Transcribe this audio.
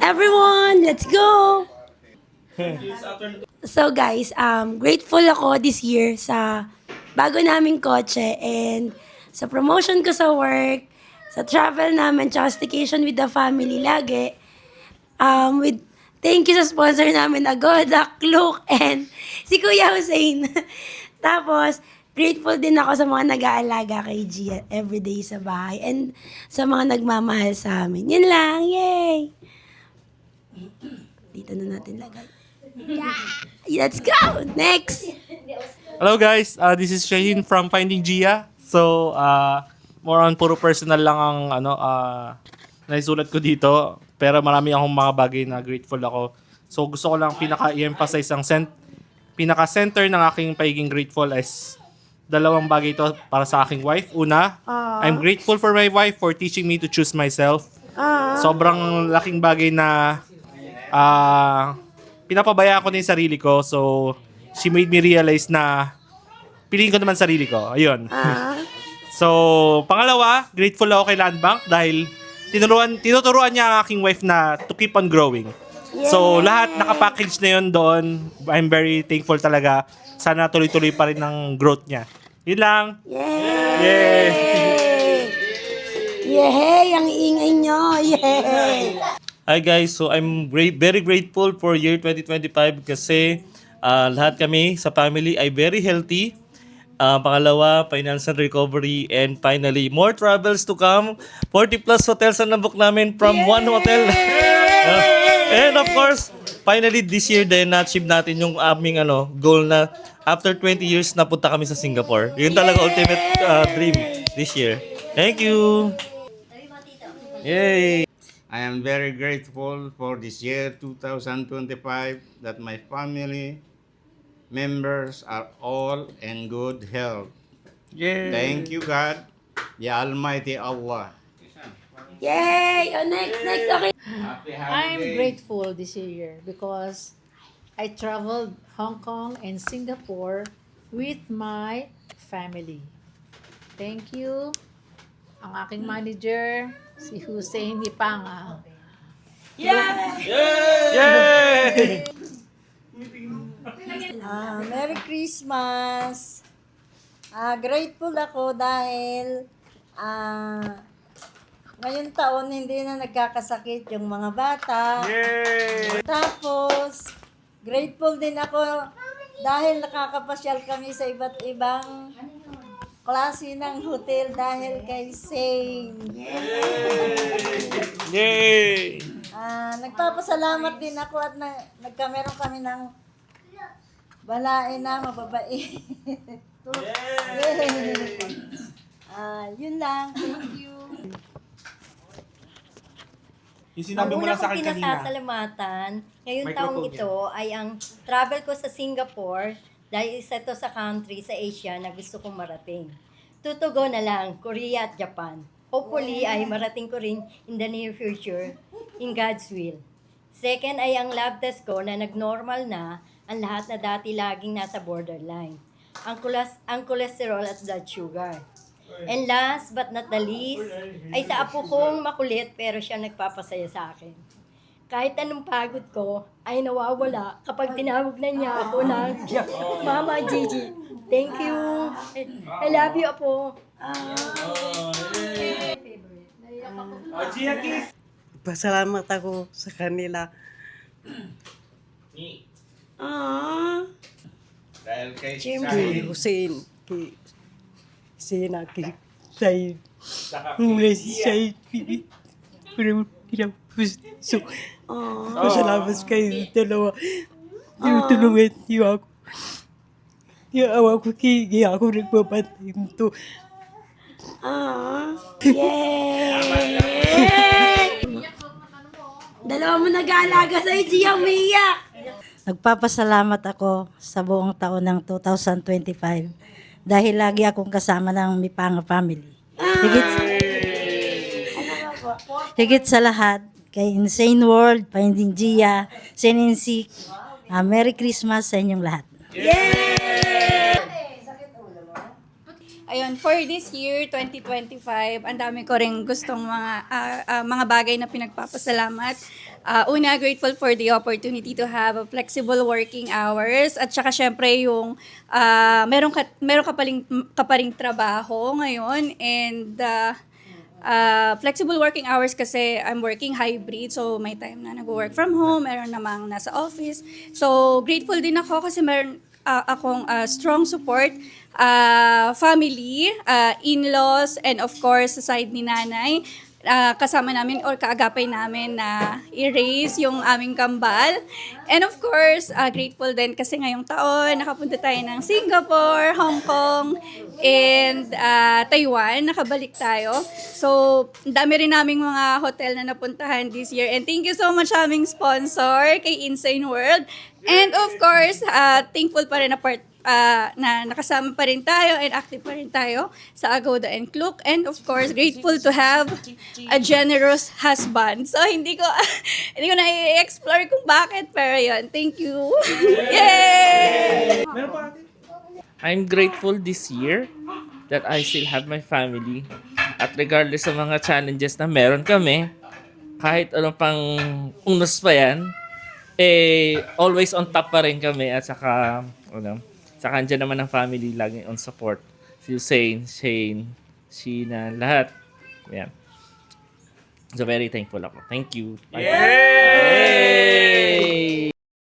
Everyone, let's go! So guys, grateful ako this year sa bago naming kotse and sa promotion ko sa work, sa travel namin, tsaka staycation with the family lagi. Thank you sa sponsor namin, Agoda, Klook, and si Kuya Hussein. Tapos, grateful din ako sa mga nag-aalaga kay Gia everyday sa bahay and sa mga nagmamahal sa amin. Yun lang, yay! Dito na natin lagay. Let's go! Next! Hello guys, this is Shaheen from Finding Gia. So, more on puro personal lang ang naisulat ko dito. Pero marami akong mga bagay na grateful ako. So, gusto ko lang pinaka-i-emphasize ang pinaka-center ng aking pagiging grateful is dalawang bagay ito para sa aking wife. Una, I'm grateful for my wife for teaching me to choose myself. Sobrang laking bagay na pinapabayaan ko na yung sarili ko. So, she made me realize na piliin ko naman sarili ko. Ayun. So, pangalawa, grateful ako kay Land Bank dahil tinuturuan niya ang aking wife na to keep on growing. So, lahat nakapackage na yun doon. I'm very thankful talaga. Sana tuloy-tuloy pa rin ang growth niya. Yun lang. Yay! Yay! Ang ingay nyo! Yay! Hi guys, so I'm very grateful for year 2025 kasi lahat kami sa family ay very healthy. Pangalawa, financial recovery, and finally, more travels to come. 40 plus hotels ang nabook namin from one hotel. And of course, finally this year din na-achieve natin yung aming goal na after 20 years napunta kami sa Singapore. Yun talaga ultimate dream this year. Thank you! Yay! I am very grateful for this year 2025 that my family members are all in good health. Yay! Thank you, God, the Almighty Allah. Yay! Oh, next, okay. I'm grateful this year because I traveled Hong Kong and Singapore with my family. Thank you. Ang aking manager, si Hussein Ipanga. Yay! Merry Christmas! Grateful ako dahil ngayong taon hindi na nagkakasakit yung mga bata. Yay! Tapos, grateful din ako dahil nakakapasyal kami sa iba't ibang klase ng hotel dahil kay Saint. Yay! Nagpapasalamat din ako at nagkameron kami ng balain na mababait. Yun lang. Thank you. Yung sinabi mo lang sa akin kanina. Pinasasalamatan, ngayong taong ito ay ang travel ko sa Singapore dahil isa ito sa country sa Asia na gusto kong marating. Tutugo na lang, Korea at Japan. Hopefully ay marating ko rin in the near future, in God's will. Second ay ang lab test ko na nag-normal na ang lahat na dati laging nasa borderline. Ang cholesterol at blood sugar. And last but not the least, ay sa apo kong makulit pero siya nagpapasaya sa akin. Kahit anong pagod ko ay nawawala kapag tinawag na niya ako ng Mama Gigi. Thank you. I love you, Apo. Pasalamat ako sa kanila. Dahil kay Kay Hussein, kay Sina, kay Said. Mula si Said, pero so, pasalamat kayo dalawa. Tinutulungan niyo ako. Yung awa ko, kaya ako nagpapantay to. Yay! Dalawa mo nag-aalaga sa Gia, umiiyak! Nagpapasalamat ako sa buong taon ng 2025 dahil lagi akong kasama ng Mipanga family. Higit sa lahat, kay Insane World, Finding Gia, Senensik, Merry Christmas sa inyong lahat. Yay! ayun, for this year, 2025, ang dami ko rin gustong mga bagay na pinagpapasalamat. Una, grateful for the opportunity to have a flexible working hours. At saka syempre yung meron ka pa ring trabaho ngayon. And flexible working hours kasi I'm working hybrid. So may time na nag-work from home, meron namang nasa office. So grateful din ako kasi meron akong strong support, family, in-laws, and of course sa side ni nanay. Kasama namin or kaagapay namin na i-raise yung aming kambal. And of course, grateful din kasi ngayong taon nakapunta tayo ng Singapore, Hong Kong, and Taiwan. Nakabalik tayo. So, ang dami rin naming mga hotel na napuntahan this year. And thank you so much sa aming sponsor kay Insane World. And of course, thankful pa rin na nakasama pa rin tayo and active pa rin tayo sa Agoda and Klook. And of course, grateful to have a generous husband. So, hindi ko na i-explore kung bakit, pero yun. Thank you. Yay! I'm grateful this year that I still have my family. At regardless sa mga challenges na meron kami, kahit ano pang unos pa yan, always on top pa rin kami. At saka andyan naman ang family lagi on support. Si Hussein, Shane, Sheena, lahat. Yan. So very thankful ako. Thank you. Yay!